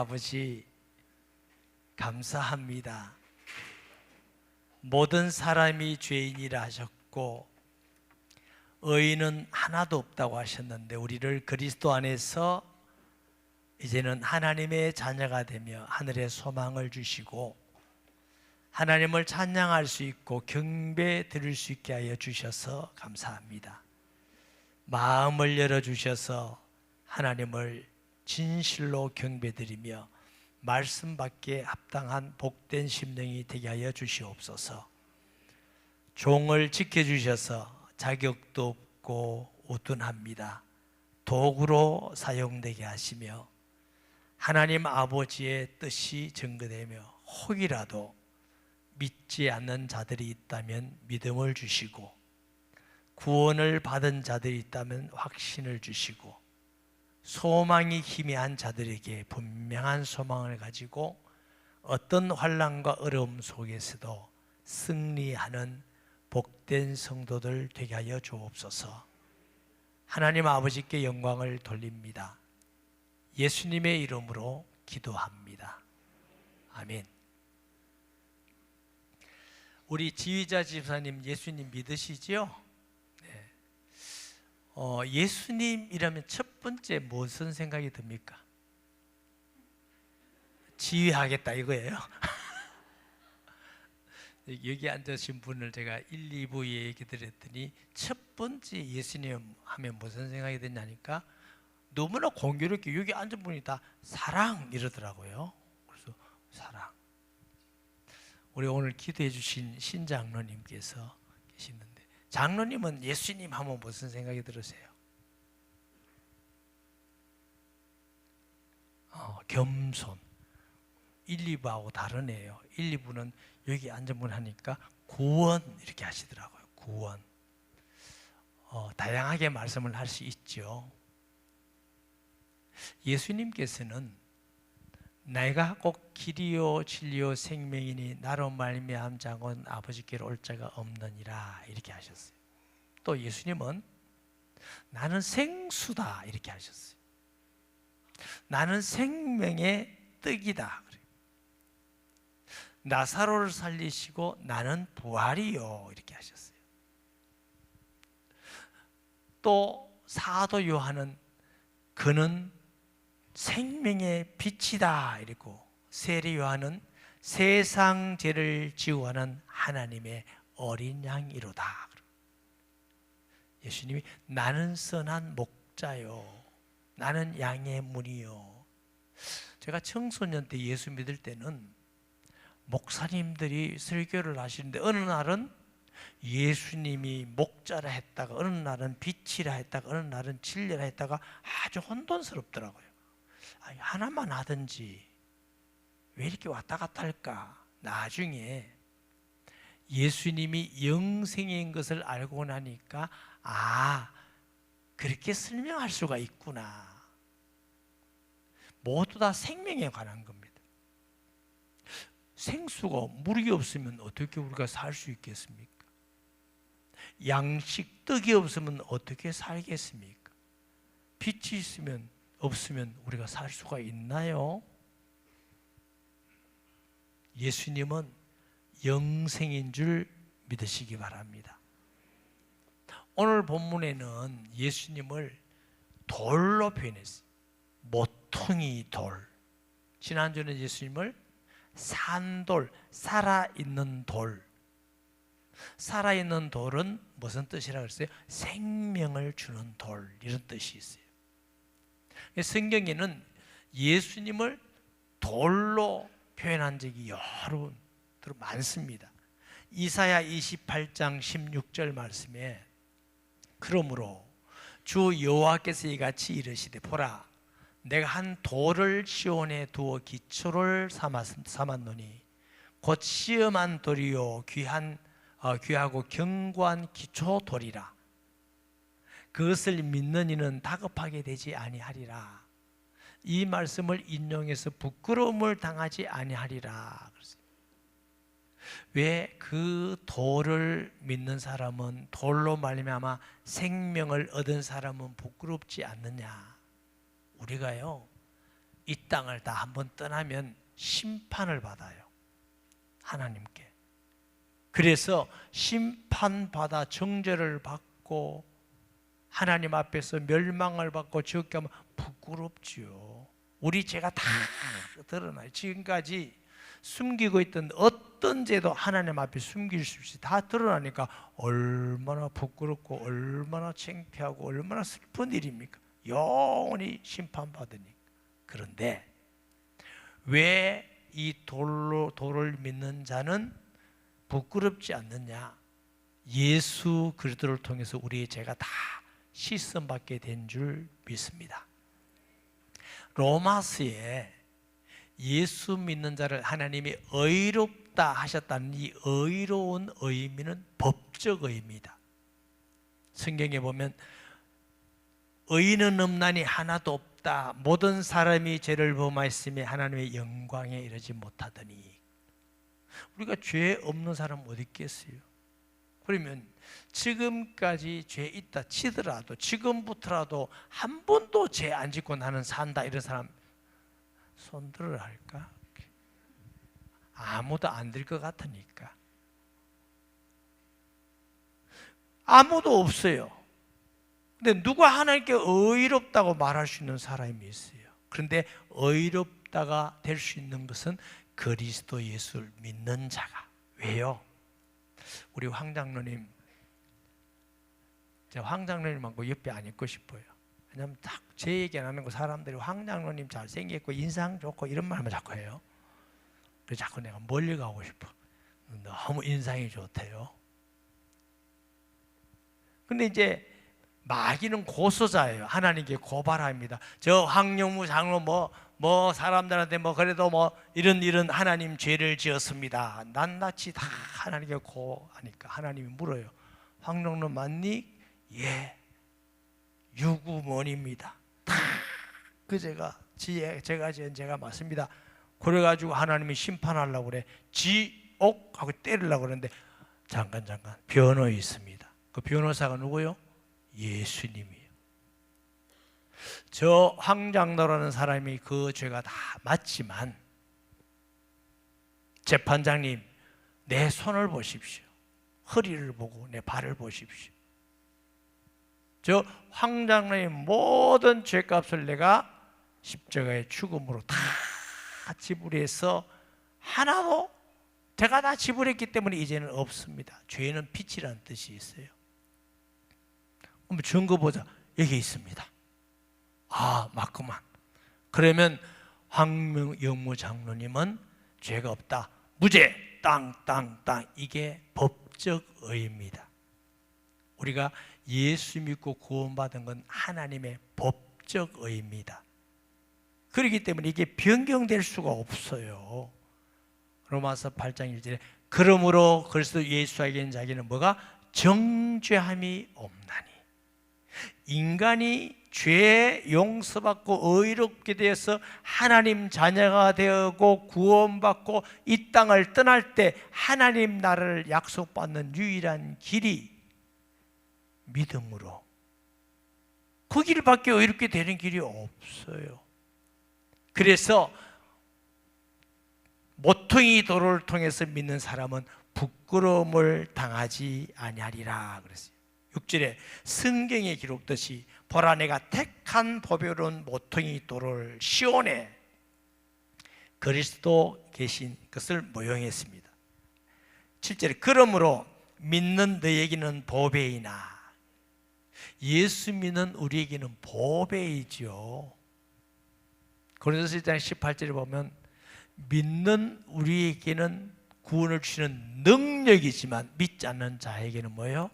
아버지, 감사합니다. 모든 사람이 죄인이라 하셨고 의인은 하나도 없다고 하셨는데 우리를 그리스도 안에서 이제는 하나님의 자녀가 되며 하늘의 소망을 주시고 하나님을 찬양할 수 있고 경배 드릴 수 있게 하여 주셔서 감사합니다. 마음을 열어주셔서 하나님을 진실로 경배드리며 말씀 받기에 합당한 복된 심령이 되게 하여 주시옵소서. 종을 지켜주셔서 자격도 없고 우둔합니다. 도구로 사용되게 하시며 하나님 아버지의 뜻이 증거되며 혹이라도 믿지 않는 자들이 있다면 믿음을 주시고 구원을 받은 자들이 있다면 확신을 주시고 소망이 희미한 자들에게 분명한 소망을 가지고 어떤 환난과 어려움 속에서도 승리하는 복된 성도들 되게 하여 주옵소서. 하나님 아버지께 영광을 돌립니다. 예수님의 이름으로 기도합니다. 아멘. 우리 지휘자 집사님 예수님 믿으시지요? 예수님이라면 첫 번째 무슨 생각이 듭니까? 지휘하겠다 이거예요. 여기 앉으신 분을 제가 1, 2부에 얘기 드렸더니 첫 번째 예수님 하면 무슨 생각이 드냐니까 너무나 공교롭게 여기 앉은 분이 다 사랑 이러더라고요. 그래서 사랑. 우리 오늘 기도해 주신 신장로님께서 계시는데 장로님은 예수님 하면 무슨 생각이 들으세요? 겸손. 1, 2부하고 다르네요. 1, 2부는 여기 앉으면 하니까 구원 이렇게 하시더라고요. 구원. 다양하게 말씀을 할 수 있죠. 예수님께서는 내가 꼭 길이요 진리요 생명이니 나로 말미암 자는 아버지께로 올 자가 없느니라 이렇게 하셨어요. 또 예수님은 나는 생수다 이렇게 하셨어요. 나는 생명의 떡이다. 나사로를 살리시고 나는 부활이요 이렇게 하셨어요. 또 사도 요한은 그는 생명의 빛이다 이러고 세례 요한은 세상 죄를 지우하는 하나님의 어린 양이로다. 예수님이 나는 선한 목자요 나는 양의 문이요. 제가 청소년 때 예수 믿을 때는 목사님들이 설교를 하시는데 어느 날은 예수님이 목자라 했다가 어느 날은 빛이라 했다가 어느 날은 진리라 했다가 아주 혼돈스럽더라고요. 아니, 하나만 하든지 왜 이렇게 왔다 갔다 할까? 나중에 예수님이 영생인 것을 알고 나니까 그렇게 설명할 수가 있구나. 모두 다 생명에 관한 겁니다. 생수가 물이 없으면 어떻게 우리가 살 수 있겠습니까? 양식, 떡이 없으면 어떻게 살겠습니까? 빛이 있으면 없으면 우리가 살 수가 있나요? 예수님은 영생인 줄 믿으시기 바랍니다. 오늘 본문에는 예수님을 돌로 표현했어요. 모퉁이 돌. 지난주는 예수님을 산돌, 살아있는 돌. 살아있는 돌은 무슨 뜻이라고 했어요? 생명을 주는 돌 이런 뜻이 있어요. 성경에는 예수님을 돌로 표현한 적이 여러 많습니다. 이사야 28장 16절 말씀에 그러므로 주 여호와께서 이같이 이르시되 보라 내가 한 돌을 시온에 두어 기초를 삼았노니 곧 시험한 돌이요 귀하고 견고한 기초 돌이라. 그것을 믿는 이는 다급하게 되지 아니하리라. 이 말씀을 인용해서 부끄러움을 당하지 아니하리라. 왜 그 돌을 믿는 사람은 돌로 말미암아 생명을 얻은 사람은 부끄럽지 않느냐? 우리가요 이 땅을 다 한번 떠나면 심판을 받아요. 하나님께. 그래서 심판받아 정죄를 받고 하나님 앞에서 멸망을 받고 지옥에 가면 부끄럽지요. 우리 죄가 다 드러나요. 지금까지 숨기고 있던 어떤 죄도 하나님 앞에 숨길 수 없이 다 드러나니까 얼마나 부끄럽고 얼마나 창피하고 얼마나 슬픈 일입니까? 영원히 심판받으니까. 그런데 왜 이 돌을 믿는 자는 부끄럽지 않느냐? 예수 그리스도를 통해서 우리의 죄가 다 씻음받게 된 줄 믿습니다. 로마서에 예수 믿는 자를 하나님이 의롭다 하셨다는 이 의로운 의미는 법적 의미다. 성경에 보면 의인은 없나니 하나도 없다. 모든 사람이 죄를 범하였으며 하나님의 영광에 이르지 못하더니. 우리가 죄 없는 사람 어디 있겠어요? 그러면 지금까지 죄 있다 치더라도 지금부터라도 한 번도 죄 안 짓고 나는 산다 이런 사람 손들어 할까? 아무도 안 될 것 같으니까. 아무도 없어요. 근데 누가 하나님께 의롭다고 말할 수 있는 사람이 있어요. 그런데 의롭다가 될 수 있는 것은 그리스도 예수를 믿는 자가. 왜요? 우리 황 장로님, 제가 황 장로님하고 옆에 안 있고 싶어요. 왜냐하면 딱 제 얘기 안 하는 거 사람들이 황 장로님 잘생겼고 인상 좋고 이런 말만 자꾸 해요. 그래서 자꾸 내가 멀리 가고 싶어. 너무 인상이 좋대요. 근데 이제 마귀는 고소자예요. 하나님께 고발합니다. 저 황영무 장로 뭐 사람들한테 뭐 그래도 뭐 이런 하나님 죄를 지었습니다. 낱낱이 다 하나님께 고하니까 하나님이 물어요. 황영무 맞니? 예. 유구먼입니다. 다 그 제가 지은 죄가 맞습니다. 그래가지고 하나님이 심판하려고 그래. 지옥하고 때리려고 그러는데 잠깐 변호에 있습니다. 그 변호사가 누구요? 예수님이에요. 저 황장로라는 사람이 그 죄가 다 맞지만 재판장님 내 손을 보십시오. 허리를 보고 내 발을 보십시오. 저 황장로의 모든 죄값을 내가 십자가의 죽음으로 다 지불해서 하나도 제가 다 지불했기 때문에 이제는 없습니다. 죄는 빛이라는 뜻이 있어요. 한번 증거 보자. 여기 있습니다. 아, 맞구만. 그러면 황영무 장로님은 죄가 없다. 무죄. 땅. 이게 법적 의미입니다. 우리가 예수 믿고 구원받은 건 하나님의 법적 의미다. 그렇기 때문에 이게 변경될 수가 없어요. 로마서 8장 1절에 그러므로 그리스도 예수에게 있는 자에게는 뭐가? 정죄함이 없나니. 인간이 죄 용서받고 의롭게 되어서 하나님 자녀가 되고 구원받고 이 땅을 떠날 때 하나님 나라를 약속받는 유일한 길이 믿음으로. 그 길밖에 의롭게 되는 길이 없어요. 그래서 모퉁이 도를 통해서 믿는 사람은 부끄러움을 당하지 아니하리라 그랬어요. 6절에 성경에 기록듯이 보라 내가 택한 보배로운 모퉁이 돌을 시온에 그리스도 계신 것을 모형했습니다. 7절에 그러므로 믿는 너에게는 보배이나. 예수 믿는 우리에게는 보배이죠. 고린도서 1장 18절에 보면 믿는 우리에게는 구원을 주시는 능력이지만 믿지 않는 자에게는 뭐예요?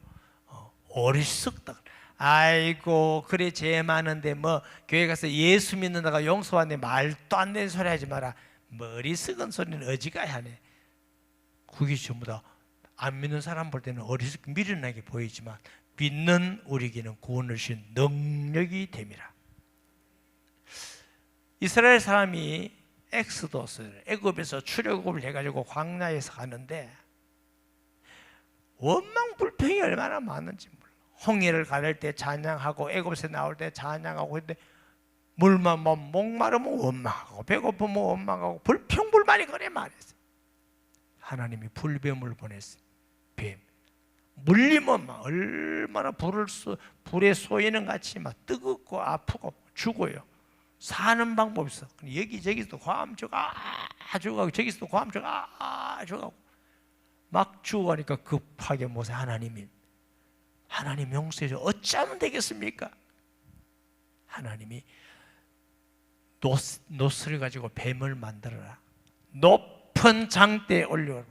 어리석다. 아이고 그래 죄 많은데 뭐 교회 가서 예수 믿는다가 용서받네 말도 안 되는 소리 하지 마라. 어리석은 소리는 어지간히 하네. 그게 전부 다 안 믿는 사람 볼 때는 어리석게 미련하게 보이지만 믿는 우리에게는 구원을 주신 능력이 됨이라. 이스라엘 사람이 엑스도스 애굽에서 출애굽을 해가지고 광야에서 가는데 원망불평이 얼마나 많은지 몰라. 홍해를 가를 때 찬양하고 애굽에서 나올 때 찬양하고. 근데 물만 목마르면 원망하고 배고프면 원망하고 불평불만이 그래 말했어요. 하나님이 불뱀을 보냈어요. 뱀 물리면 막 얼마나 불에 쏘이는 같이 막 뜨겁고 아프고 죽어요. 사는 방법이 있어. 여기저기서 고함 죽어가고 저기서도 고함 죽어가고 막 죽어가니까 급하게 모세 하나님 용서해 줘. 어찌하면 되겠습니까? 하나님이 노스를 가지고 뱀을 만들어라. 높은 장대에 올려라.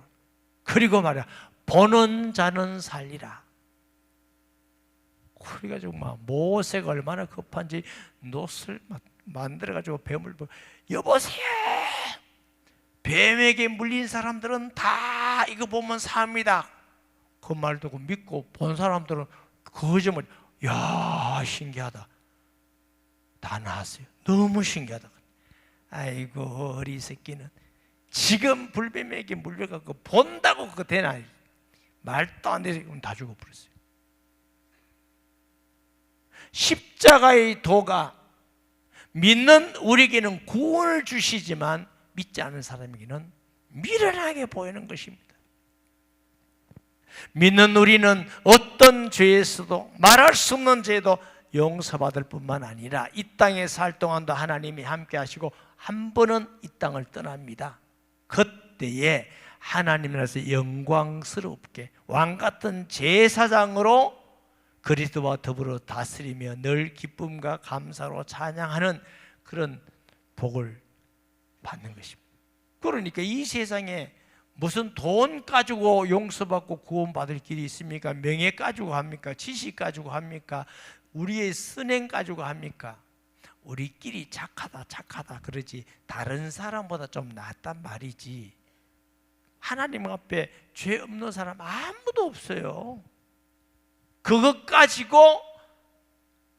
그리고 말이야, 보는 자는 살리라. 그래가지고 막 모세가 얼마나 급한지 노스를 만들어가지고 뱀을 여보세요. 뱀에게 물린 사람들은 다 이거 보면 삽니다. 그 말 듣고 믿고 본 사람들은 거짓말. 야, 신기하다. 다 나았어요. 너무 신기하다. 아이고 어리새끼는 지금 불뱀에게 물려갖고 본다고 그거 되나? 말도 안 되지. 다 죽어버렸어요. 십자가의 도가 믿는 우리에게는 구원을 주시지만 믿지 않은 사람에게는 미련하게 보이는 것입니다. 믿는 우리는 어떤 죄에서도 말할 수 없는 죄도 용서받을 뿐만 아니라 이 땅에 살 동안도 하나님이 함께 하시고 한 번은 이 땅을 떠납니다. 그때에 하나님이라서 영광스럽게 왕같은 제사장으로 그리스도와 더불어 다스리며 늘 기쁨과 감사로 찬양하는 그런 복을 받는 것입니다. 그러니까 이 세상에 무슨 돈 가지고 용서받고 구원받을 길이 있습니까? 명예 가지고 합니까? 지식 가지고 합니까? 우리의 선행 가지고 합니까? 우리끼리 착하다 그러지 다른 사람보다 좀 낫단 말이지. 하나님 앞에 죄 없는 사람 아무도 없어요. 그것 가지고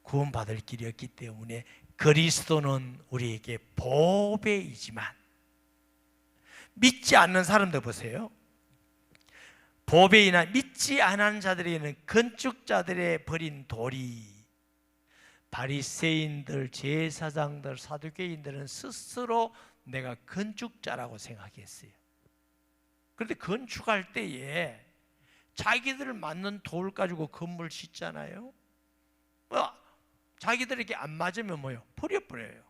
구원받을 길이 없기 때문에 그리스도는 우리에게 보배이지만 믿지 않는 사람들 보세요. 보배이나 믿지 않은 자들에게는 건축자들의 버린 돌이, 바리새인들, 제사장들, 사두개인들은 스스로 내가 건축자라고 생각했어요. 그런데 건축할 때에 자기들 맞는 돌 가지고 건물 짓잖아요. 자기들에게 안 맞으면 뭐요? 버려버려요.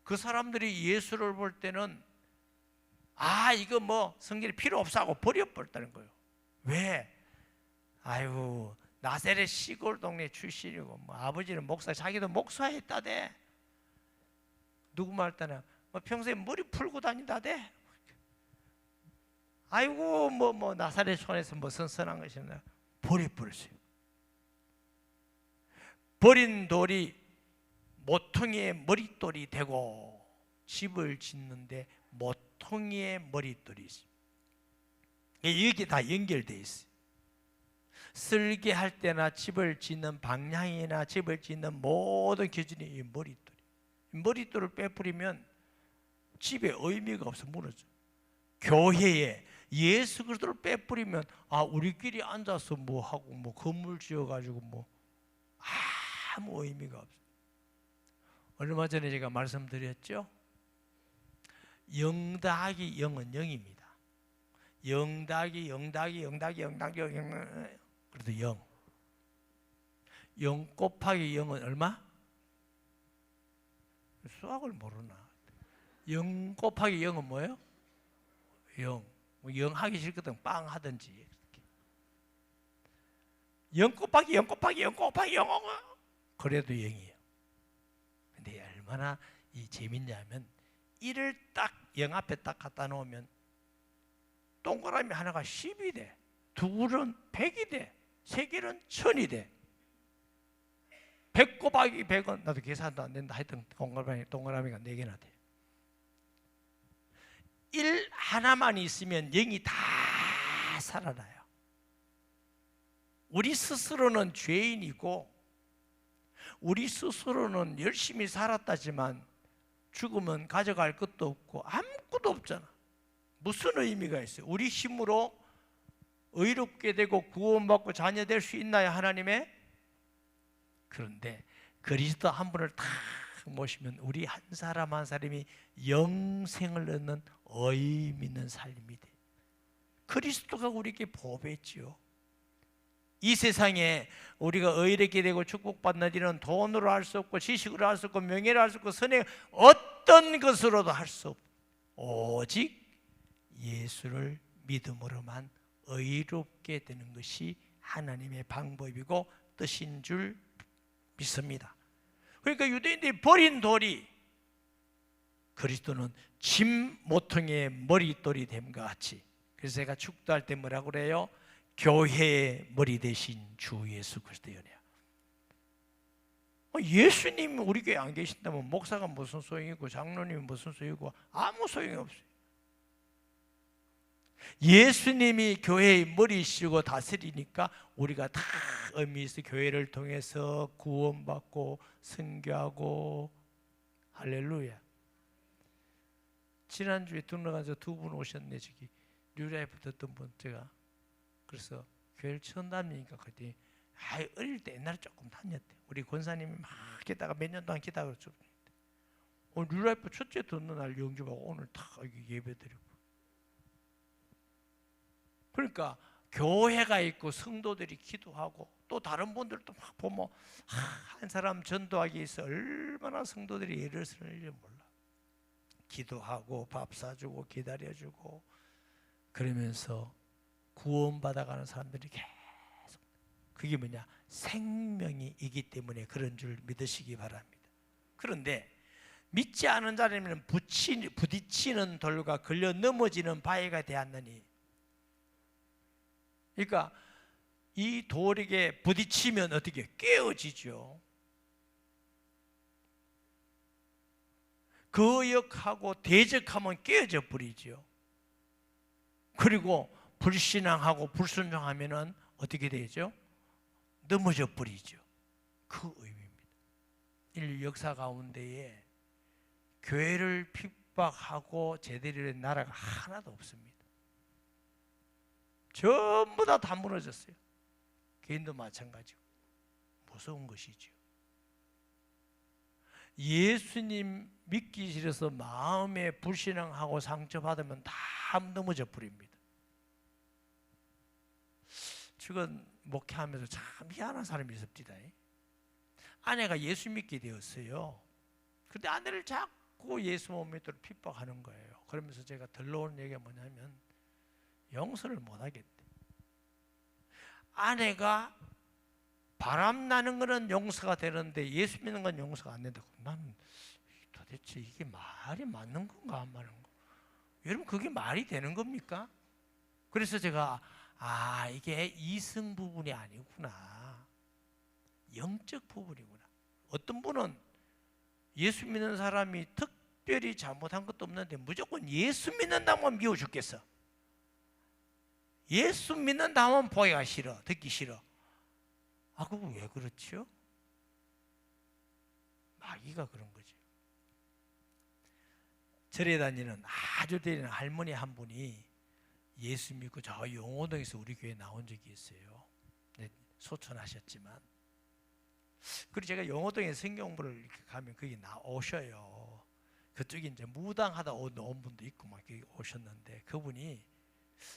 그 사람들이 예수를 볼 때는 이거 뭐 성경이 필요 없어 하고 버려버렸다는 거예요. 왜? 아유, 나사렛 시골 동네 출신이고 뭐 아버지는 목사, 자기도 목사했다대. 누구 말따나 뭐 평소에 머리 풀고 다닌다대. 아이고 뭐 나사렛 촌에서 뭐 선선한 것이나 버려버렸어요. 버린 돌이 모퉁이의 머릿돌이 되고 집을 짓는데 모퉁이의 머릿돌이 있어요. 이게 다 연결되어 있어요. 설계할 때나 집을 짓는 방향이나 집을 짓는 모든 기준이 이 머릿돌이. 머릿돌을 빼버리면 집에 의미가 없어 무너져. 교회에 예수 그리스도를 빼버리면 우리끼리 앉아서 뭐 하고 뭐 건물 지어가지고 뭐 아무 의미가 없어. 얼마 전에 제가 말씀드렸죠. 0 더하기 0은 0입니다. 0 더하기 0 더하기 0 더하기 0 더하기 0 그래도 0. 0 곱하기 0은 얼마? 수학을 모르나? 0 곱하기 0은 뭐예요? 0. 0 하기 싫거든 빵 하든지. 0 곱하기 0 곱하기 0 곱하기 0 그래도 0이에요. 근데 얼마나 재밌냐면 1을 딱 0 앞에 딱 갖다 놓으면 동그라미 하나가 10이 돼. 둘은 100이 돼. 세 개는 1000이 돼. 100 곱하기 100은 나도 계산도 안 된다. 하여튼 동그라미가 4개나 돼. 1 하나만 있으면 0이 다 살아나요. 우리 스스로는 죄인이고 우리 스스로는 열심히 살았다지만 죽으면 가져갈 것도 없고 아무것도 없잖아. 무슨 의미가 있어요? 우리 힘으로 의롭게 되고 구원받고 자녀 될 수 있나요? 하나님의? 그런데 그리스도 한 분을 탁 모시면 우리 한 사람 한 사람이 영생을 얻는 의미 있는 삶이 돼. 그리스도가 우리에게 보배지요. 이 세상에 우리가 의롭게 되고 축복받는 일은 돈으로 할 수 없고 지식으로 할 수 없고 명예로 할 수 없고 선행 어떤 것으로도 할 수 없고 오직 예수를 믿음으로만 의롭게 되는 것이 하나님의 방법이고 뜻인 줄 믿습니다. 그러니까 유대인들이 버린 돌이 그리스도는 짐 모퉁이의 머릿돌이 됨과 같이, 그래서 제가 축도할 때 뭐라고 그래요? 교회의 머리 대신 주 예수 그리스도의 은혜야. 예수님이 우리 교회에 안 계신다면 목사가 무슨 소용이고 장로님이 무슨 소용이고 아무 소용이 없어요. 예수님이 교회의 머리시고 다스리니까 우리가 다 의미 있어 교회를 통해서 구원받고 선교하고. 할렐루야. 지난주에 등록해서 두 분 오셨네. 저기 뉴라이프 듣던 분. 제가 그래서 교회를 처음 다니니까 그때 어릴 때 옛날에 조금 다녔대. 우리 권사님이 막 기다가 몇 년 동안 기다가 뉴라이프 첫째 듣는 날 영접하고 오늘 다 예배드리고. 그러니까 교회가 있고 성도들이 기도하고 또 다른 분들도 막 보면 한 사람 전도하기 위해서 얼마나 성도들이 애를 쓰는지 몰라. 기도하고 밥 사주고 기다려주고 그러면서 구원받아가는 사람들이 계속, 그게 뭐냐? 생명이 있기 때문에 그런 줄 믿으시기 바랍니다. 그런데 믿지 않은 자라면 부딪히는 돌과 걸려 넘어지는 바위가 되었느니, 그러니까 이 돌에게 부딪히면 어떻게 깨어지죠. 거역하고 대적하면 깨어져 버리죠. 그리고 불신앙하고 불순종하면은 어떻게 되죠? 넘어져 버리죠. 그 의미입니다. 인류 역사 가운데에 교회를 핍박하고 제대로 된 나라가 하나도 없습니다. 전부 다 무너졌어요. 개인도 마찬가지고. 무서운 것이죠. 예수님 믿기 싫어서 마음에 불신앙하고 상처받으면 다 넘어져 버립니다. 지금 목회하면서 참 희한한 사람이 있습니다. 아내가 예수 믿게 되었어요. 그런데 아내를 자꾸 예수 못 믿도록 핍박하는 거예요. 그러면서 제가 들러온 얘기가 뭐냐면 용서를 못 하겠대. 아내가 바람 나는 거는 용서가 되는데 예수 믿는 건 용서가 안 된다고. 나는 도대체 이게 말이 맞는 건가 안 맞는 건가? 여러분 그게 말이 되는 겁니까? 그래서 제가 이게 이성 부분이 아니구나. 영적 부분이구나. 어떤 분은 예수 믿는 사람이 특별히 잘못한 것도 없는데 무조건 예수 믿는다면 미워 죽겠어. 예수 믿는다면 보기가 싫어. 듣기 싫어. 그거 왜 그렇죠? 마귀가 그런 거죠. 절에 다니는 아주 대리는 할머니 한 분이 예수 믿고 저 용호동에서 우리 교회에 나온 적이 있어요. 소천하셨지만. 그리고 제가 용호동에 성경부를 이렇게 가면 거기 나오셔요. 그쪽에 이제 무당하다 온 분도 있고 막 오셨는데 그분이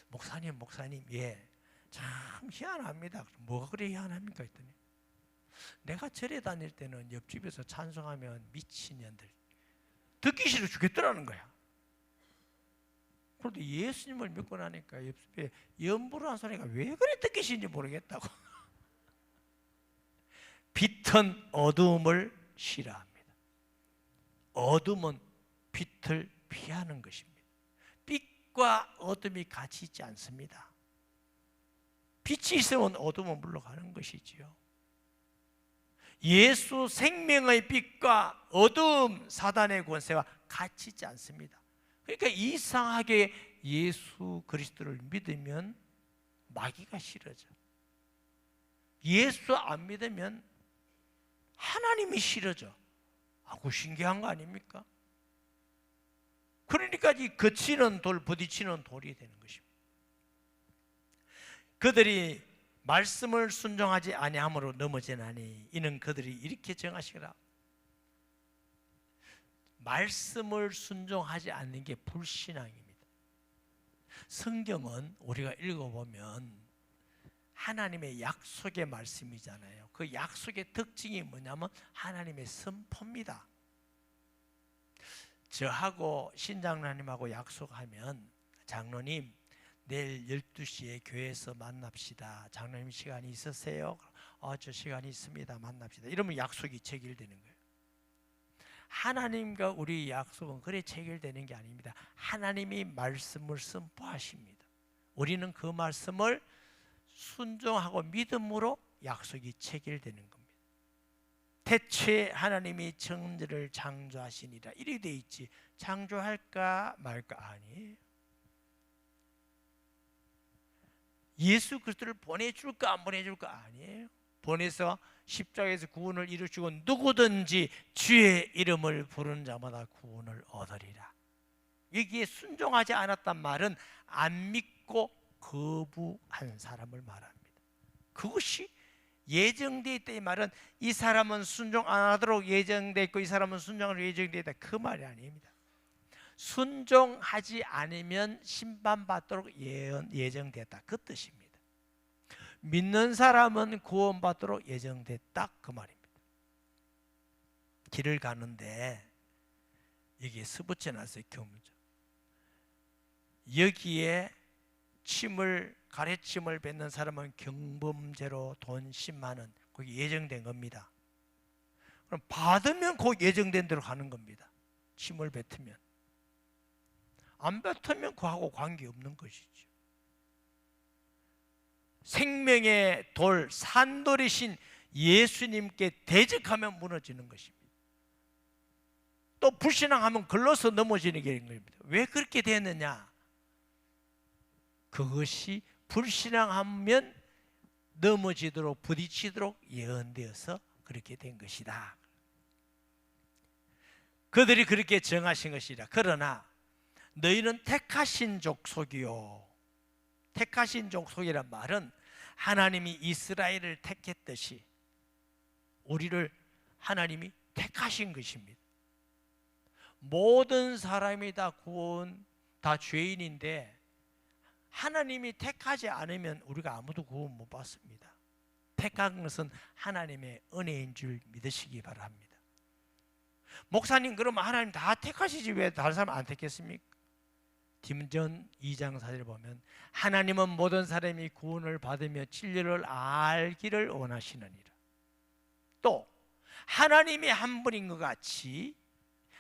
목사님, 예, 참 희한합니다. 뭐가 그래 희한합니까? 했더니 내가 절에 다닐 때는 옆집에서 찬송하면 미친년들 듣기 싫어 죽겠더라는 거야. 그런데 예수님을 믿고 나니까 옆집에 연부를 한 소리가 왜 그래 듣기 싫은지 모르겠다고. 빛은 어두움을 싫어합니다. 어둠은 빛을 피하는 것입니다. 빛과 어둠이 같이 있지 않습니다. 빛이 있으면 어둠은 물러가는 것이지요. 예수 생명의 빛과 어둠 사단의 권세와 같이 있지 않습니다. 그러니까 이상하게 예수 그리스도를 믿으면 마귀가 싫어져. 예수 안 믿으면 하나님이 싫어져. 그 신기한 거 아닙니까? 그러니까 이 거치는 돌, 부딪히는 돌이 되는 것입니다. 그들이 말씀을 순종하지 아니함으로 넘어지나니 이는 그들이 이렇게 정하시거라. 말씀을 순종하지 않는 게 불신앙입니다. 성경은 우리가 읽어보면 하나님의 약속의 말씀이잖아요. 그 약속의 특징이 뭐냐면 하나님의 선포입니다. 저하고 신장로님하고 약속하면 장로님 내일 12시에 교회에서 만납시다. 장로님 시간이 있으세요? 저 시간이 있습니다. 만납시다. 이러면 약속이 체결되는 거예요. 하나님과 우리 약속은 그래 체결되는 게 아닙니다. 하나님이 말씀을 선포하십니다. 우리는 그 말씀을 순종하고 믿음으로 약속이 체결되는 겁니다. 태초에 하나님이 천지를 창조하시니라 이렇게 돼 있지 창조할까 말까 아니에요. 예수 그리스도를 보내줄까 안 보내줄까 아니에요. 보내서 십자가에서 구원을 이루시고 누구든지 주의 이름을 부르는 자마다 구원을 얻으리라. 여기에 순종하지 않았단 말은 안 믿고 거부한 사람을 말합니다. 그것이 예정되어 있다 이 말은 이 사람은 순종 안 하도록 예정되어 있고 이 사람은 순종하도록 예정되어 있다 그 말이 아닙니다. 순종하지 않으면 심판받도록 예정됐다 그 뜻입니다. 믿는 사람은 구원받도록 예정됐다 그 말입니다. 길을 가는데 여기에 써붙여놨어요. 교문죠. 여기에 가래침을 뱉는 사람은 경범죄로 돈 10만 원 그게 예정된 겁니다. 그럼 받으면 그 예정된 대로 가는 겁니다. 침을 뱉으면. 안 뱉으면 그하고 관계없는 것이죠. 생명의 돌, 산돌이신 예수님께 대적하면 무너지는 것입니다. 또 불신앙하면 걸러서 넘어지는 게 겁니다. 왜 그렇게 되느냐? 그것이 불신앙하면 넘어지도록 부딪히도록 예언되어서 그렇게 된 것이다. 그들이 그렇게 정하신 것이라. 그러나 너희는 택하신 족속이요. 택하신 족속이란 말은 하나님이 이스라엘을 택했듯이 우리를 하나님이 택하신 것입니다. 모든 사람이 다 구원, 다 죄인인데 하나님이 택하지 않으면 우리가 아무도 구원 못 받습니다. 택한 것은 하나님의 은혜인 줄 믿으시기 바랍니다. 목사님 그러면 하나님 다 택하시지 왜 다른 사람 안 택했습니까? 디모데전 2장 4절을 보면 하나님은 모든 사람이 구원을 받으며 진리를 알기를 원하시느니라. 또 하나님이 한 분인 것 같이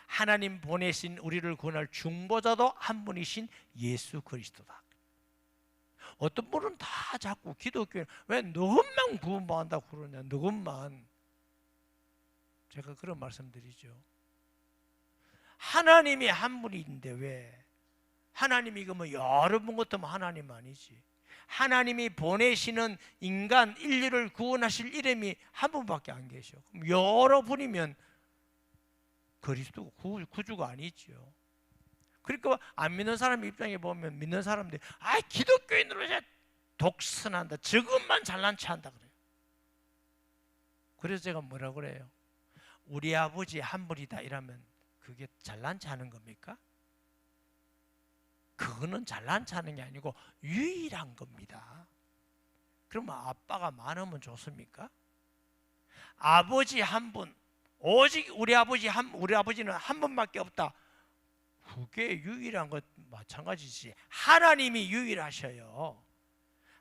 하나님 보내신 우리를 구원할 중보자도 한 분이신 예수 그리스도다. 어떤 분은 다 자꾸 기독교에 왜 너것만 구원받는다고 그러냐 너것만. 제가 그런 말씀드리죠. 하나님이 한 분인데 왜 하나님이 그러면 여러 분 같으면 하나님 아니지. 하나님이 보내시는 인간 인류를 구원하실 이름이 한 분밖에 안 계셔. 그럼 여러 분이면 그리스도 구주가 아니죠. 그러니까 안 믿는 사람 입장에 보면 믿는 사람들이 기독교인으로 이제 독선한다. 저것만 잘난 체 한다 그래요. 그래서 제가 뭐라 그래요? 우리 아버지 한 분이다 이러면 그게 잘난 체 하는 겁니까? 그거는 잘난 체 하는 게 아니고 유일한 겁니다. 그러면 아빠가 많으면 좋습니까? 아버지 한 분, 오직 우리 아버지는 한 분밖에 없다. 그게 유일한 것 마찬가지지. 하나님이 유일하셔요.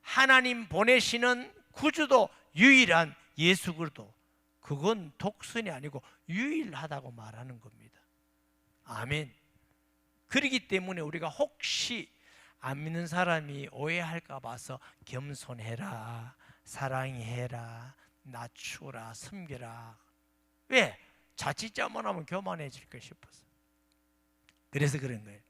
하나님 보내시는 구주도 유일한 예수 그리스도. 그건 독선이 아니고 유일하다고 말하는 겁니다. 아멘. 그렇기 때문에 우리가 혹시 안 믿는 사람이 오해할까 봐서 겸손해라, 사랑해라, 낮추라, 섬겨라. 왜? 자칫 잘못하면 교만해질까 싶어서. 그래서 그런 거예요.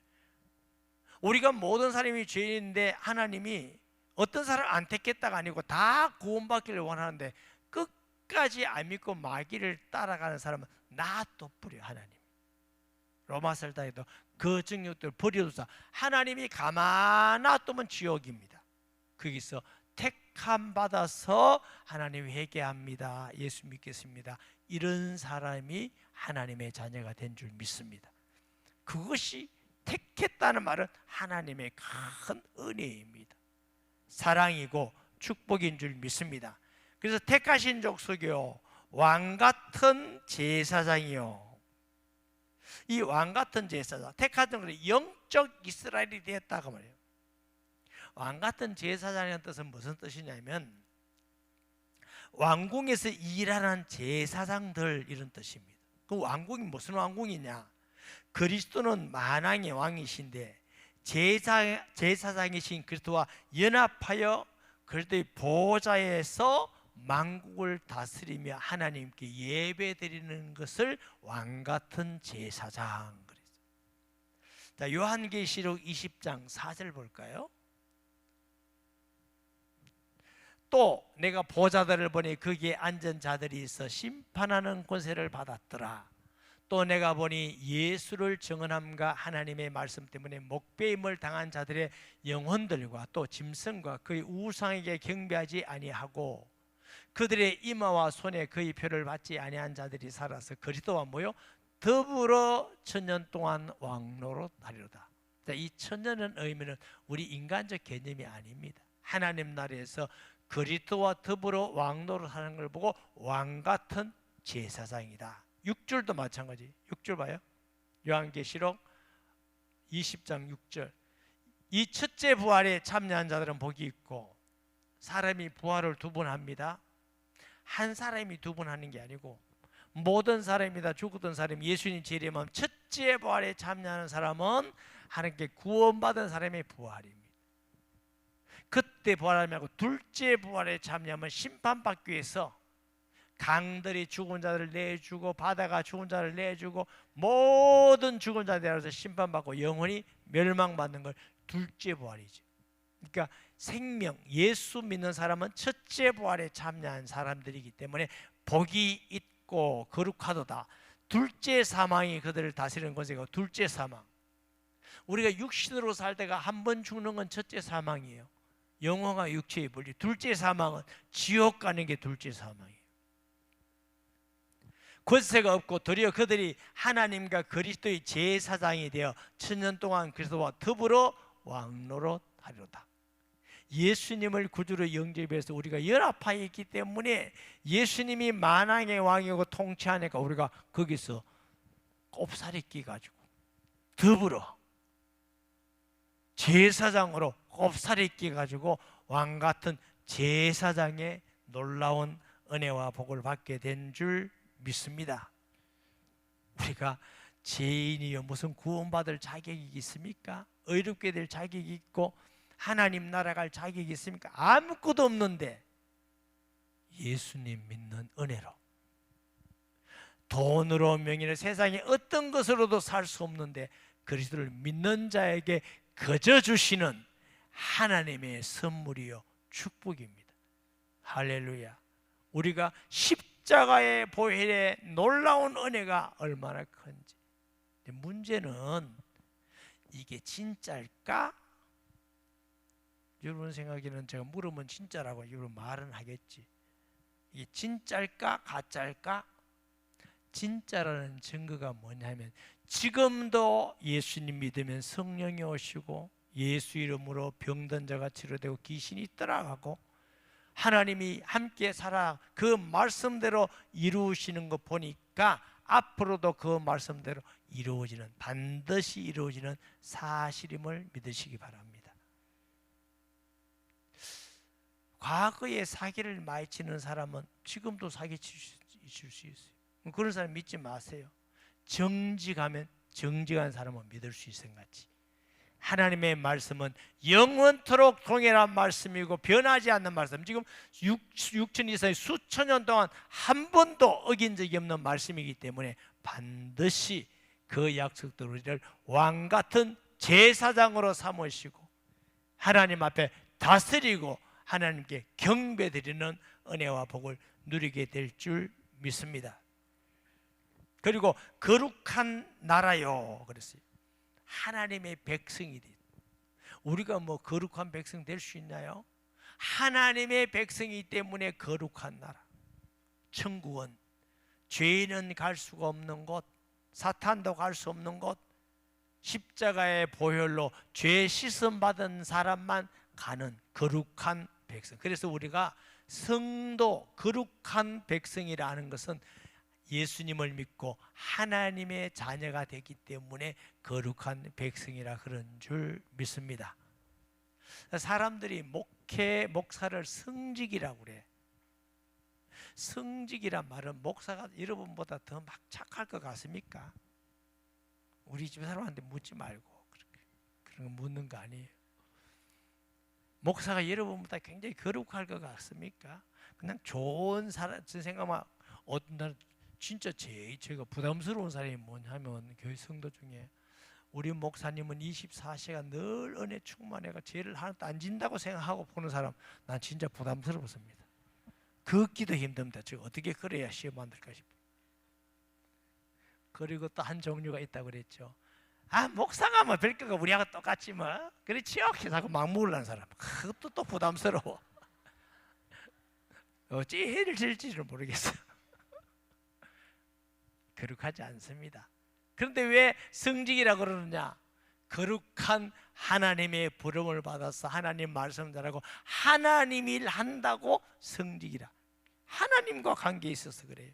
우리가 모든 사람이 죄인인데 하나님이 어떤 사람을 안 택했다가 아니고 다 구원받기를 원하는데 끝까지 안 믿고 마귀를 따라가는 사람은 놔둬버려 하나님. 로마서를 따해도 그 정욕들 버려두사 하나님이 가만 놔두면 지옥입니다. 거기서 택 택함 받아서 하나님 회개합니다, 예수 믿겠습니다, 이런 사람이 하나님의 자녀가 된 줄 믿습니다. 그것이 택했다는 말은 하나님의 큰 은혜입니다. 사랑이고 축복인 줄 믿습니다. 그래서 택하신 족속이요 왕같은 제사장이요. 이 왕같은 제사장, 택하던 것은 영적 이스라엘이 되었다고 말해요. 왕같은 제사장이라는 뜻은 무슨 뜻이냐면 왕궁에서 일하는 제사장들, 이런 뜻입니다. 그 왕궁이 무슨 왕궁이냐? 그리스도는 만왕의 왕이신데 제사장이신 그리스도와 연합하여 그리스도의 보좌에서 만국을 다스리며 하나님께 예배드리는 것을 왕같은 제사장 그랬어요. 자, 요한계시록 20장 4절 볼까요? 또 내가 보좌들을 보니 거기에 앉은 자들이 있어 심판하는 권세를 받았더라. 또 내가 보니 예수를 증언함과 하나님의 말씀 때문에 목배임을 당한 자들의 영혼들과 또 짐승과 그의 우상에게 경배하지 아니하고 그들의 이마와 손에 그의 표를 받지 아니한 자들이 살아서 그리스도와 모여 더불어 천년 동안 왕노릇하리로다. 이 천년의 의미는 우리 인간적 개념이 아닙니다. 하나님 나라에서 그리스도와 더불어 왕노릇하는 걸 보고 왕같은 제사장이다. 6절도 마찬가지. 6절 봐요. 요한계시록 20장 6절. 이 첫째 부활에 참여한 자들은 복이 있고, 사람이 부활을 두 번 합니다. 한 사람이 두 번 하는 게 아니고 모든 사람이 다 죽었던 사람이 예수님 재림하면 첫째 부활에 참여하는 사람은 하나님께 구원받은 사람의 부활입니다. 그때 부활하지 말고 둘째 부활에 참여하면 심판받기 위해서 강들이 죽은 자들을 내주고 바다가 죽은 자를 내주고 모든 죽은 자들에서 심판받고 영원히 멸망받는 걸 둘째 부활이죠. 그러니까 생명, 예수 믿는 사람은 첫째 부활에 참여한 사람들이기 때문에 복이 있고 거룩하도다. 둘째 사망이 그들을 다스리는 권세가 둘째 사망. 우리가 육신으로 살다가 한 번 죽는 건 첫째 사망이에요. 영혼과 육체의 분리. 둘째 사망은 지옥 가는 게 둘째 사망이에요. 권세가 없고 도리어 그들이 하나님과 그리스도의 제사장이 되어 천년 동안 그리스도와 더불어 왕노릇하리로다. 예수님을 구주로 영접해서 우리가 연합하여 있기 때문에 예수님이 만왕의 왕이고 통치하니까 우리가 거기서 꼽사리 끼가지고 더불어 제사장으로 꼽사리 끼가지고 왕같은 제사장의 놀라운 은혜와 복을 받게 된 줄 믿습니다. 우리가 죄인이요 무슨 구원받을 자격이 있습니까? 의롭게 될 자격이 있고 하나님 나라 갈 자격이 있습니까? 아무것도 없는데 예수님 믿는 은혜로, 돈으로 명예로 세상에 어떤 것으로도 살 수 없는데 그리스도를 믿는 자에게 거저 주시는 하나님의 선물이요 축복입니다. 할렐루야. 우리가 십자가의 보혈의 놀라운 은혜가 얼마나 큰지. 문제는 이게 진짜일까? 여러분 생각에는 제가 물으면 진짜라고 여러분 말은 하겠지. 이게 진짜일까 가짜일까? 진짜라는 증거가 뭐냐면 지금도 예수님 믿으면 성령이 오시고 예수 이름으로 병든 자가 치료되고 귀신이 떠나가고 하나님이 함께 살아 그 말씀대로 이루시는 거 보니까 앞으로도 그 말씀대로 이루어지는, 반드시 이루어지는 사실임을 믿으시기 바랍니다. 과거에 사기를 많이 치는 사람은 지금도 사기 칠 수 있어요. 그런 사람 믿지 마세요. 정직하면 정직한 사람은 믿을 수 있는 같이. 하나님의 말씀은 영원토록 동일한 말씀이고 변하지 않는 말씀. 지금 6천 이상의 수천 년 동안 한 번도 어긴 적이 없는 말씀이기 때문에 반드시 그 약속대로 우리를 왕같은 제사장으로 삼으시고 하나님 앞에 다스리고 하나님께 경배드리는 은혜와 복을 누리게 될 줄 믿습니다. 그리고 거룩한 나라요 그랬어요. 하나님의 백성이 돼. 우리가 뭐 거룩한 백성 될 수 있나요? 하나님의 백성이기 때문에 거룩한 나라. 천국은 죄인은 갈 수가 없는 곳, 사탄도 갈 수 없는 곳, 십자가의 보혈로 죄 씻음 받은 사람만 가는 거룩한 백성. 그래서 우리가 성도, 거룩한 백성이라는 것은 예수님을 믿고 하나님의 자녀가 되기 때문에 거룩한 백성이라 그런 줄 믿습니다. 사람들이 목사를 성직이라고 그래. 성직이란 말은 목사가 여러분보다 더 막 착할 것 같습니까? 우리 집 사람한테 묻지 말고 그런 거 묻는 거 아니에요. 목사가 여러분보다 굉장히 거룩할 것 같습니까? 그냥 좋은 사람 생각만. 어떤 날 진짜 제가 부담스러운 사람이 뭐냐면 교회 성도 중에 우리 목사님은 24시간 늘 은혜 충만해가 죄를 하나도 안 진다고 생각하고 보는 사람, 난 진짜 부담스럽습니다. 걷기도 힘듭니다. 저 어떻게 그래야 시험 안 될까 싶어요. 그리고 또 한 종류가 있다고 그랬죠. 아, 목사가 뭐 별거가 우리하고 똑같지 뭐. 그렇지요? 자꾸 막 먹으려는 사람. 그것도 또 부담스러워. 어찌 해를 질지를 모르겠어요. 거룩하지 않습니다. 그런데 왜 성직이라고 그러느냐? 거룩한 하나님의 부름을 받아서 하나님 말씀 잘하고 하나님 일 한다고 성직이라. 하나님과 관계에 있어서 그래요.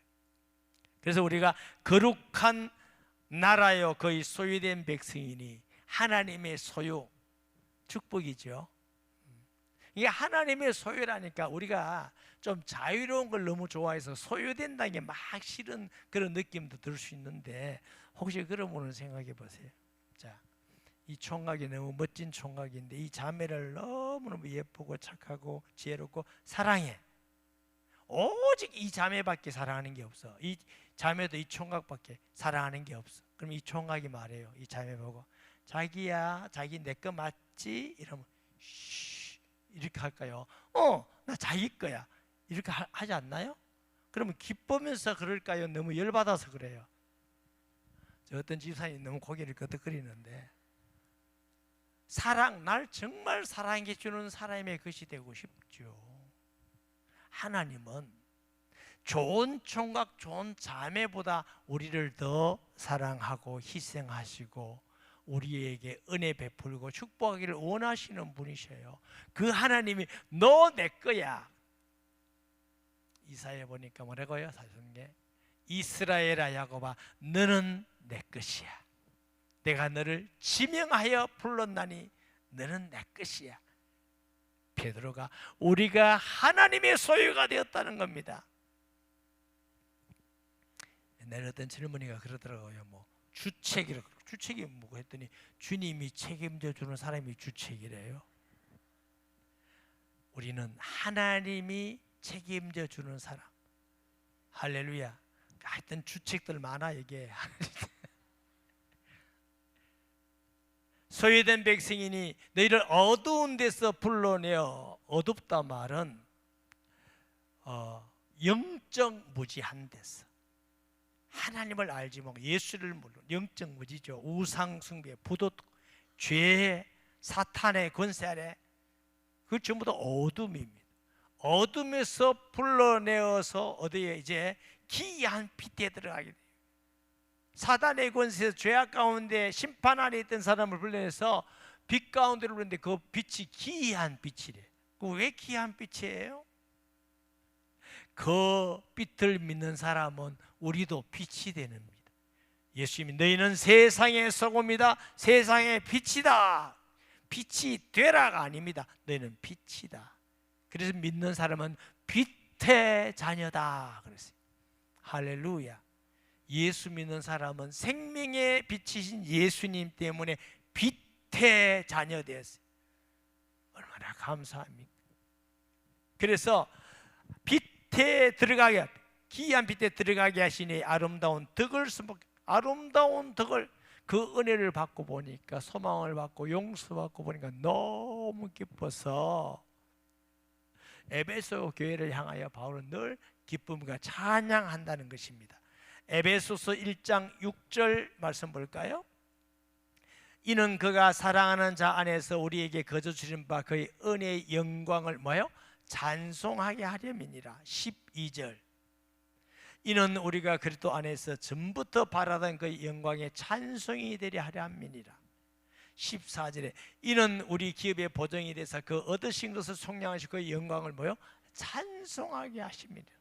그래서 우리가 거룩한 나라요 거의 소유된 백성이니 하나님의 소유, 축복이죠. 이게 하나님의 소유라니까 우리가 좀 자유로운 걸 너무 좋아해서 소유된다는 게 막 싫은 그런 느낌도 들 수 있는데, 혹시 그런 분은 생각해 보세요. 자, 이 총각이 너무 멋진 총각인데 이 자매를 너무너무 예쁘고 착하고 지혜롭고 사랑해. 오직 이 자매밖에 사랑하는 게 없어. 이 자매도 이 총각밖에 사랑하는 게 없어. 그럼 이 총각이 말해요. 이 자매 보고, 자기야, 자기 내 거 맞지? 이러면 쉬, 이렇게 할까요? 나 자기 거야. 이렇게 하지 않나요? 그러면 기쁘면서 그럴까요? 너무 열받아서 그래요. 저 어떤 집사님이 너무 고개를 끄덕거리는데, 사랑, 날 정말 사랑해 주는 사람의 것이 되고 싶죠. 하나님은 좋은 총각, 좋은 자매보다 우리를 더 사랑하고 희생하시고 우리에게 은혜 베풀고 축복하기를 원하시는 분이셔요. 그 하나님이 너 내 거야. 이사야 보니까 뭐라고요? 사성경에 이스라엘아 야곱아 너는 내 것이야. 내가 너를 지명하여 불렀나니 너는 내 것이야. 베드로가 우리가 하나님의 소유가 되었다는 겁니다. 옛날에 어떤 젊은이가 그러더라고요. 뭐 주책이라고. 주책이 뭐고 했더니 주님이 책임져 주는 사람이 주책이래요. 우리는 하나님이 책임져 주는 사람. 할렐루야. 하여튼 주책들 많아 이게. 소유된 백성이니 너희를 어두운 데서 불러내어. 어둡다 말은 영적 무지한 데서 하나님을 알지 못하고 예수를 모르는 영적 무지죠. 우상 숭배, 부도, 죄, 사탄의 권세 아래 그 전부 다 어둠입니다. 어둠에서 불러내어서 어디에 이제 기이한 빛에 들어가게 돼요. 사단의 권세에서 죄악 가운데 심판 아래 있던 사람을 불러내서 빛 가운데로 부르는데 그 빛이 기이한 빛이래. 그 왜 기이한 빛이에요? 그 빛을 믿는 사람은 우리도 빛이 되는 겁니다. 예수님이 너희는 세상의 소금이다, 세상의 빛이다. 빛이 되라가 아닙니다. 너희는 빛이다. 그래서 믿는 사람은 빛의 자녀다 그랬어요. 할렐루야. 예수 믿는 사람은 생명의 빛이신 예수님 때문에 빛의 자녀 되었어요. 얼마나 감사합니까? 그래서 빛에 들어가게, 기이한 빛에 들어가게 하시니 아름다운 덕을 아름다운 덕을, 그 은혜를 받고 보니까, 소망을 받고 용서받고 보니까 너무 기뻐서 에베소 교회를 향하여 바울은 늘 기쁨과 찬양한다는 것입니다. 에베소서 1장 6절 말씀 볼까요? 이는 그가 사랑하는 자 안에서 우리에게 거저 주신 바 그의 은혜의 영광을 뭐요? 찬송하게 하려니라. 12절. 이는 우리가 그리스도 안에서 전부터 바라던 그의 영광의 찬송이 되려 하려 함이니라. 14절에 이는 우리 기업의 보정이 돼서 그 얻으신 것을 속량하시고 그의 영광을 뭐요? 찬송하게 하십니다.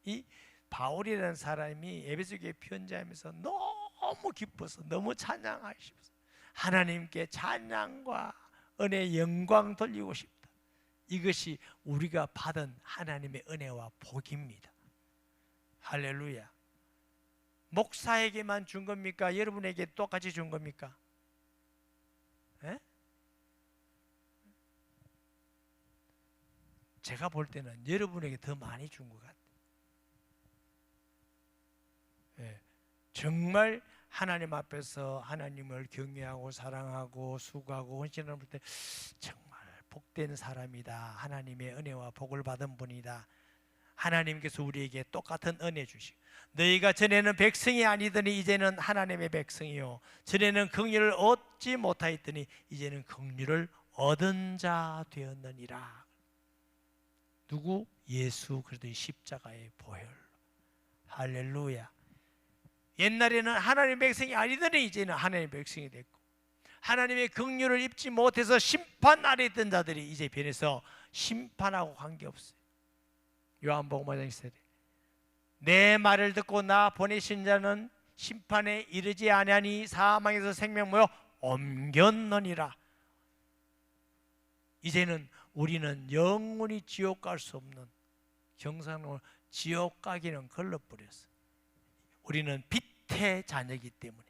이 바울이라는 사람이 에베소교회 편지하면서 너무 기뻐서 너무 찬양하시면서 하나님께 찬양과 은혜의 영광 돌리고 싶다. 이것이 우리가 받은 하나님의 은혜와 복입니다. 할렐루야. 목사에게만 준 겁니까? 여러분에게 똑같이 준 겁니까? 에? 제가 볼 때는 여러분에게 더 많이 준 것 같아요. 예, 정말 하나님 앞에서 하나님을 경외하고 사랑하고 수고하고 헌신하는 때 정말 복된 사람이다. 하나님의 은혜와 복을 받은 분이다. 하나님께서 우리에게 똑같은 은혜 주시고 너희가 전에는 백성이 아니더니 이제는 하나님의 백성이요 전에는 긍휼을 얻지 못하였더니 이제는 긍휼을 얻은 자 되었느니라. 누구? 예수 그리스도의 십자가의 보혈. 할렐루야. 옛날에는 하나님의 백성이 아니더니 이제는 하나님의 백성이 됐고 하나님의 긍휼을 입지 못해서 심판 아래 있던 자들이 이제 변해서 심판하고 관계없어요. 요한복음 5장 14절에 내 말을 듣고 나 보내신 자는 심판에 이르지 아니하니 사망에서 생명 모여 옮겼느니라. 이제는 우리는 영원히 지옥 갈 수 없는 경상으로 지옥 가기는 걸러버렸어요. 우리는 빛의 자녀이기 때문에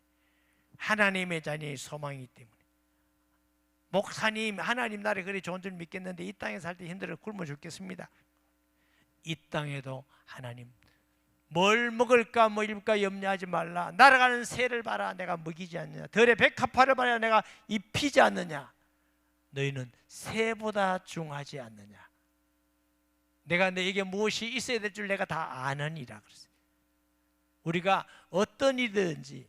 하나님의 자녀의 소망이기 때문에 목사님 하나님 나라에 그리 좋은 줄 믿겠는데 이 땅에 살 때 힘들어 굶어 죽겠습니다. 이 땅에도 하나님 뭘 먹을까 뭐 입을까 염려하지 말라. 날아가는 새를 봐라 내가 먹이지 않느냐. 들의 백합화를 봐라 내가 입히지 않느냐. 너희는 새보다 중하지 않느냐. 내가 너에게 무엇이 있어야 될 줄 내가 다 아느니라 그랬어요. 우리가 어떤 일이든지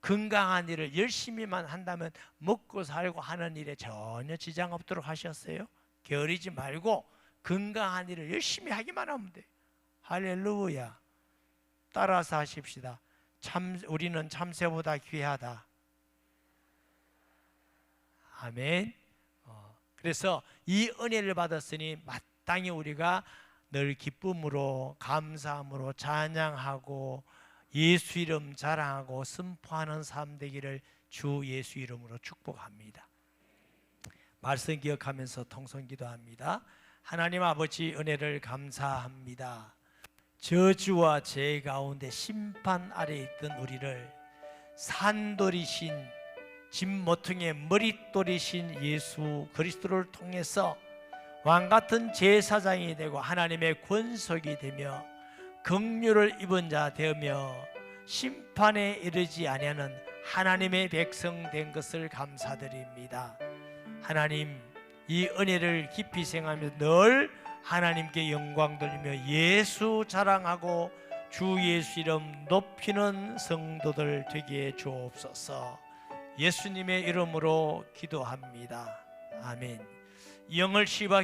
건강한 일을 열심히만 한다면 먹고 살고 하는 일에 전혀 지장 없도록 하셨어요. 게으르지 말고 건강한 일을 열심히 하기만 하면 돼요. 할렐루야. 따라서 하십시다. 우리는 참새보다 귀하다. 아멘. 그래서 이 은혜를 받았으니 마땅히 우리가 늘 기쁨으로 감사함으로 찬양하고 예수 이름 자랑하고 선포하는 삶 되기를 주 예수 이름으로 축복합니다. 말씀 기억하면서 통성 기도합니다. 하나님 아버지 은혜를 감사합니다. 저주와 죄 가운데 심판 아래 있던 우리를 산돌이신 진모퉁이의 머릿돌이신 예수 그리스도를 통해서 왕같은 제사장이 되고 하나님의 권속이 되며 긍휼을 입은 자 되며 심판에 이르지 아니하는 하나님의 백성 된 것을 감사드립니다. 하나님 이 은혜를 깊이 생각하며 늘 하나님께 영광 돌리며 예수 자랑하고 주 예수 이름 높이는 성도들 되게 주옵소서. 예수님의 이름으로 기도합니다. 아멘. 영을 시바